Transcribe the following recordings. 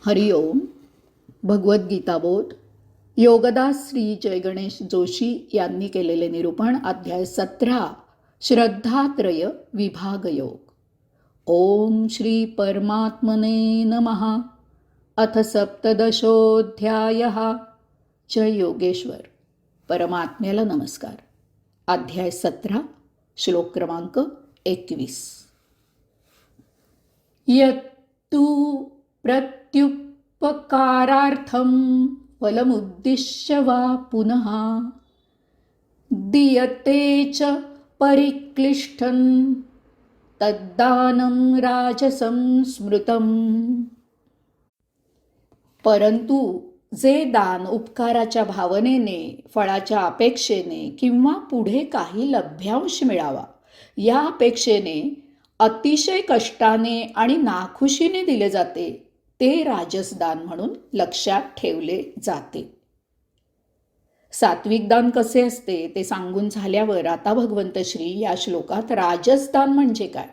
हरिओम. भगवद्गीता बोध योगदास श्री जय गणेश जोशी यांनी केलेले निरूपण. अध्याय 17 श्रद्धात्रय विभाग योग. ओम श्री परमात्मने नमः. अथ सप्तदशोऽध्यायः. जय योगेश्वर. परमात्म्याला नमस्कार. अध्याय 17 श्लोक क्रमांक 21. यत्तु प्रत्युपकारार्थं फलमुद्दिश्य वा पुनः दीयते च परिक्लिष्टं तद्दानं राजसं स्मृतम्. परंतु जे दान उपकाराच्या भावनेने, फळाच्या अपेक्षेने किंवा पुढे काही लभ्यांश मिळावा या अपेक्षेने अतिशय कष्टाने आणि नाखुशीने दिले जाते ते राजसदान म्हणून लक्षात ठेवले जाते. सात्विक दान कसे असते ते सांगून झाल्यावर आता भगवंत श्री या श्लोकात राजसदान म्हणजे काय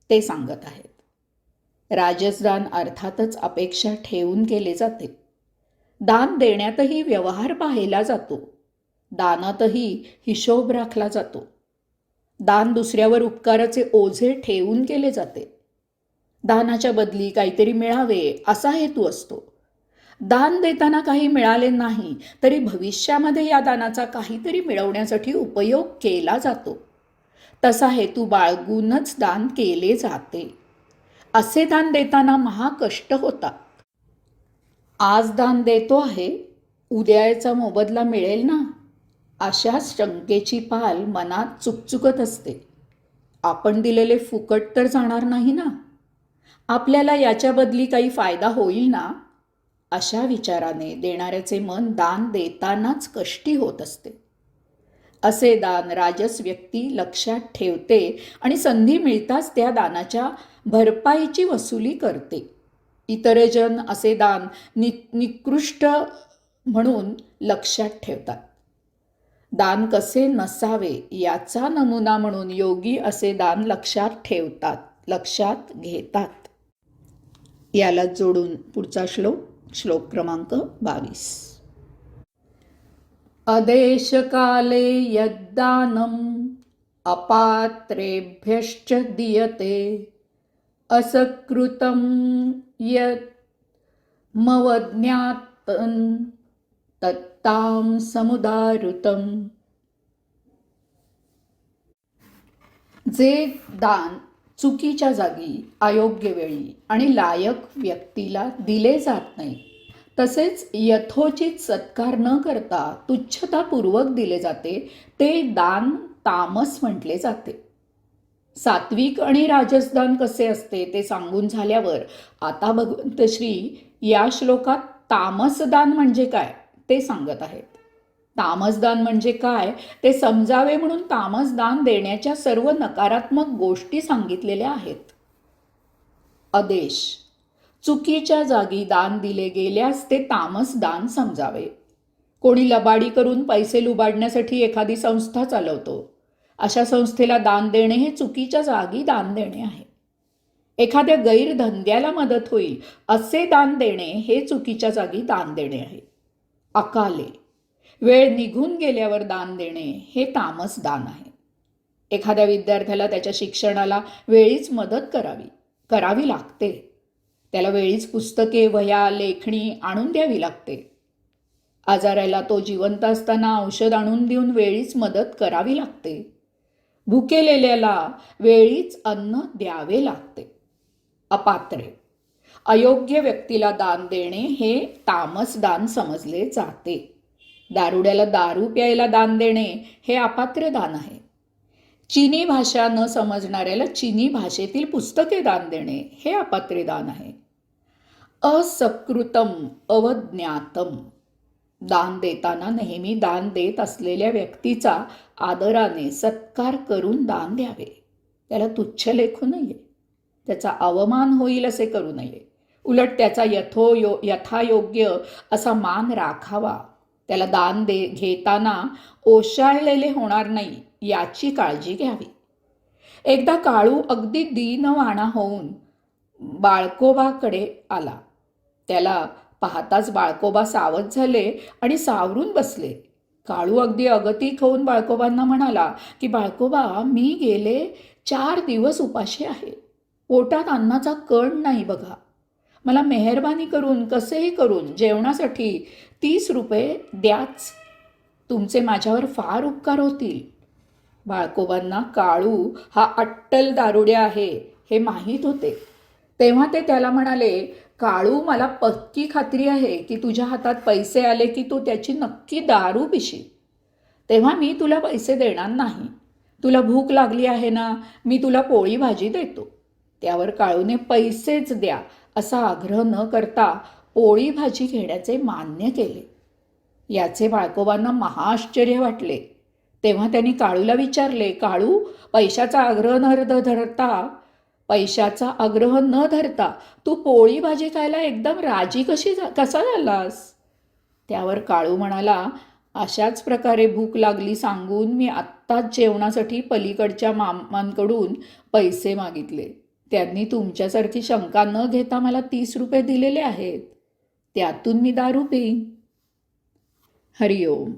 ते सांगत आहेत. राजसदान अर्थातच अपेक्षा ठेवून केले जाते. दान देण्यातही व्यवहार पाहिला जातो. दानातही हिशोब राखला जातो. दान दुसऱ्यावर उपकाराचे ओझे ठेवून केले जाते. दानाच्या बदली काहीतरी मिळावे असा हेतू असतो. दान देताना काही मिळाले नाही तरी भविष्यामध्ये या दानाचा काहीतरी मिळवण्यासाठी उपयोग केला जातो. तसा हेतू बाळगूनच दान केले जाते. असे दान देताना महाकष्ट होतात. आज दान देतो आहे, उद्या याचा मोबदला मिळेल ना, अशाच शंकेची पाल मनात चुकचुकत असते. आपण दिलेले फुकट तर जाणार नाही ना, आपल्याला याच्या बदली काही फायदा होईल ना, अशा विचाराने देणाऱ्याचे मन दान देतानाच कष्टी होत असते. असे दान राजस व्यक्ती लक्षात ठेवते आणि संधी मिळताच त्या दानाच्या भरपाईची वसुली करते. इतर जन असे दान निकृष्ट म्हणून लक्षात ठेवतात. दान कसे नसावे याचा नमुना म्हणून योगी असे दान लक्षात ठेवतात, लक्षात घेतात. याला जोडून पुढचा श्लोक क्रमांक 22. अदेशकाले यद्दानम अपात्रेभ्यश्च दीयते असकृतं यत् मवज्ञातं तत्तां समुदारुतम्. जे दान चुकीच्या जागी, अयोग्य वेळी आणि लायक व्यक्तीला दिले जात नाही, तसेच यथोचित सत्कार न करता तुच्छतापूर्वक दिले जाते ते दान तामस म्हटले जाते. सात्विक आणि राजसदान कसे असते ते सांगून झाल्यावर आता भगवंत श्री या श्लोकात तामसदान म्हणजे काय ते सांगत आहेत. तामसदान म्हणजे काय ते समजावे म्हणून तामसदान देण्याच्या सर्व नकारात्मक गोष्टी सांगितलेल्या आहेत. आदेश, चुकीच्या जागी दान दिले गेल्यास ते तामसदान समजावे. कोणी लबाडी करून पैसे लुबाडण्यासाठी एखादी संस्था चालवतो, अशा संस्थेला दान देणे हे चुकीच्या जागी दान देणे आहे. एखाद्या गैरधंद्याला मदत होईल असे दान देणे हे चुकीच्या जागी दान देणे आहे. अकाले, वेळ निघून गेल्यावर दान देणे हे तामस दान आहे. एखाद्या विद्यार्थ्याला त्याच्या शिक्षणाला वेळीच मदत करावी लागते. त्याला वेळीच पुस्तके, वह्या, लेखणी आणून द्यावी लागते. आजाराला तो जिवंत असताना औषध आणून देऊन वेळीच मदत करावी लागते. भुकेलेल्याला वेळीच अन्न द्यावे लागते. अपात्रे, अयोग्य व्यक्तीला दान देणे हे तामस दान समजले जाते. दारुड्याला दारू प्यायला दान देणे हे अपात्र दान आहे. चीनी भाषा न समजणाऱ्याला चीनी भाषेतील पुस्तके दान देणे हे अपात्र दान आहे. असकृतम अवज्ञातम, दान देताना नेहमी दान देत असलेल्या व्यक्तीचा आदराने सत्कार करून दान द्यावे. त्याला तुच्छ लेखू नये, त्याचा अवमान होईल असे करू नये. उलट त्याचा यथायोग्य असा मान राखावा. त्याला दान घेताना ओशाळलेले होणार नाही याची काळजी घ्यावी. एकदा काळू अगदी दीनवाणा होऊन बाळकोबाकडे आला. त्याला पाहताच बाळकोबा सावध झाले आणि सावरून बसले. काळू अगदी अगतिक होऊन बाळकोबांना म्हणाला की बाळकोबा, मी गेले 4 दिवस उपाशी आहे. पोटात अन्नाचा कण नाही बघा. मला मेहरबानी करून कसेही करून जेवणासाठी 30 रुपये द्याच. तुमचे माझ्यावर फार उपकार होतील. बाळकोबांना काळू हा अट्टल दारुड्या आहे हे माहीत होते. तेव्हा ते त्याला म्हणाले, काळू, मला पक्की खात्री आहे की तुझ्या हातात पैसे आले की तू त्याची नक्की दारू पिशील. तेव्हा मी तुला पैसे देणार नाही. तुला भूक लागली आहे ना, मी तुला पोळी भाजी देतो. त्यावर काळूने पैसेच द्या असा आग्रह न करता पोळी भाजी घेण्याचे मान्य केले. याचे बाळकोबांना महाआश्चर्य वाटले. तेव्हा त्यांनी काळूला विचारले, काळू, पैशाचा आग्रह न धरता तू पोळी भाजी खायला एकदम राजी कसा झालास? त्यावर काळू म्हणाला, अशाच प्रकारे भूक लागली सांगून मी आत्ताच जेवणासाठी पलीकडच्या मामांकडून पैसे मागितले. त्यांनी तुमच्यासारखी शंका न घेता मला 30 रुपये दिलेले आहेत. त्यातून मी दारू पिईन. हरिओम.